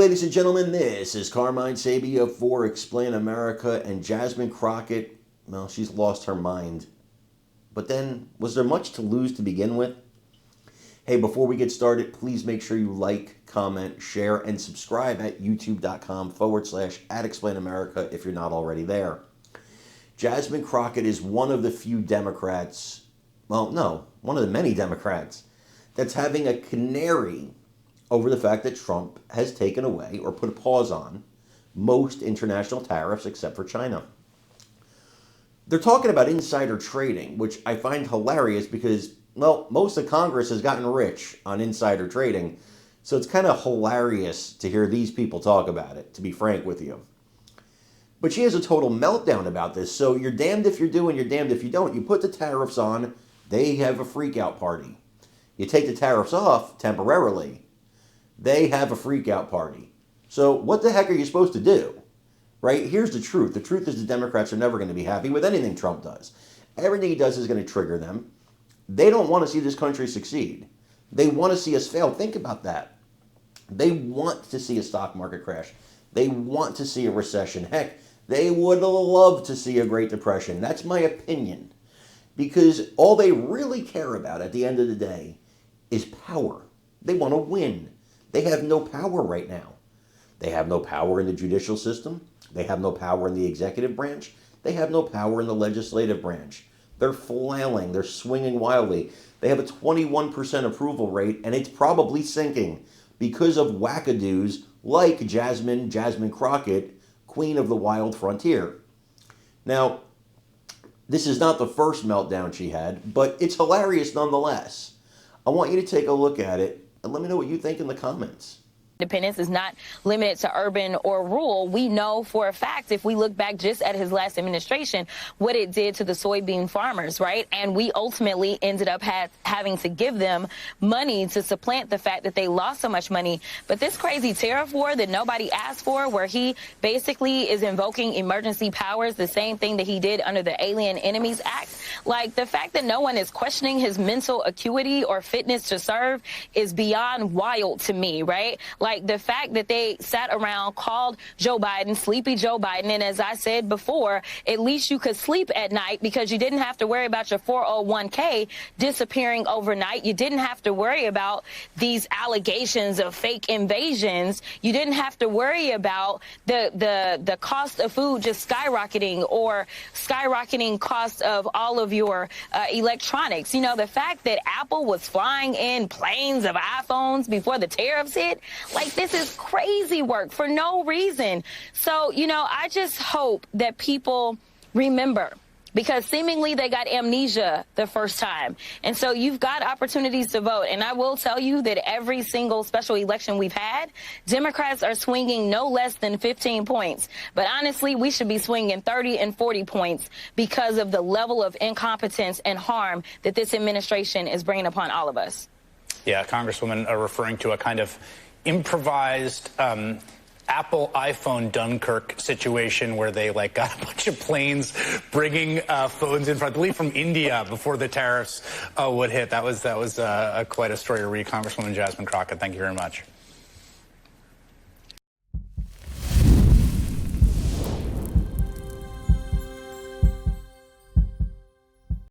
ladies and gentlemen, this is Carmine Sabia for Explain America, and Jasmine Crockett, well, she's lost her mind. But then, was there much to lose to begin with? Hey, before we get started, please make sure you like, comment, share, and subscribe at youtube.com/@ExplainAmerica if you're not already there. Jasmine Crockett is one of the few Democrats, well, no, one of the many Democrats, that's having a canary over the fact that Trump has taken away or put a pause on most international tariffs except for China. They're talking about insider trading, which I find hilarious because, well, most of Congress has gotten rich on insider trading, so it's kind of hilarious to hear these people talk about it, to be frank with you. But she has a total meltdown about this, so you're damned if you do and you're damned if you don't. You put the tariffs on, they have a freak-out party. You take the tariffs off temporarily, they have a freak-out party. So what the heck are you supposed to do? Right? Here's the truth. The truth is the Democrats are never going to be happy with anything Trump does. Everything he does is going to trigger them. They don't want to see this country succeed. They want to see us fail. Think about that. They want to see a stock market crash. They want to see a recession. Heck, they would love to see a Great Depression. That's my opinion. Because all they really care about at the end of the day is power. They want to win. They have no power right now. They have no power in the judicial system. They have no power in the executive branch. They have no power in the legislative branch. They're flailing. They're swinging wildly. They have a 21% approval rate, and it's probably sinking because of wackadoos like Jasmine Crockett, Queen of the Wild Frontier. Now, this is not the first meltdown she had, but it's hilarious nonetheless. I want you to take a look at it and let me know what you think in the comments. Independence is not limited to urban or rural. We know for a fact, if we look back just at his last administration, what it did to the soybean farmers, right? And we ultimately ended up having to give them money to supplant the fact that they lost so much money. But this crazy tariff war that nobody asked for, where he basically is invoking emergency powers, the same thing that he did under the Alien Enemies Act, like the fact that no one is questioning his mental acuity or fitness to serve is beyond wild to me, right? Like the fact that they sat around, called Joe Biden, Sleepy Joe Biden, and as I said before, at least you could sleep at night because you didn't have to worry about your 401k disappearing overnight. You didn't have to worry about these allegations of fake invasions. You didn't have to worry about the cost of food just skyrocketing or skyrocketing cost of all of your electronics. You know, the fact that Apple was flying in planes of iPhones before the tariffs hit, like, this is crazy work for no reason. So, you know, I just hope that people remember, because seemingly they got amnesia the first time. And so you've got opportunities to vote. And I will tell you that every single special election we've had, Democrats are swinging no less than 15 points. But honestly, we should be swinging 30 and 40 points because of the level of incompetence and harm that this administration is bringing upon all of us. Yeah, Congresswoman, referring to a kind of improvised Apple iPhone Dunkirk situation where they got a bunch of planes bringing phones in, I believe from India, before the tariffs would hit. That was quite a story to read. Congresswoman Jasmine Crockett, thank you very much.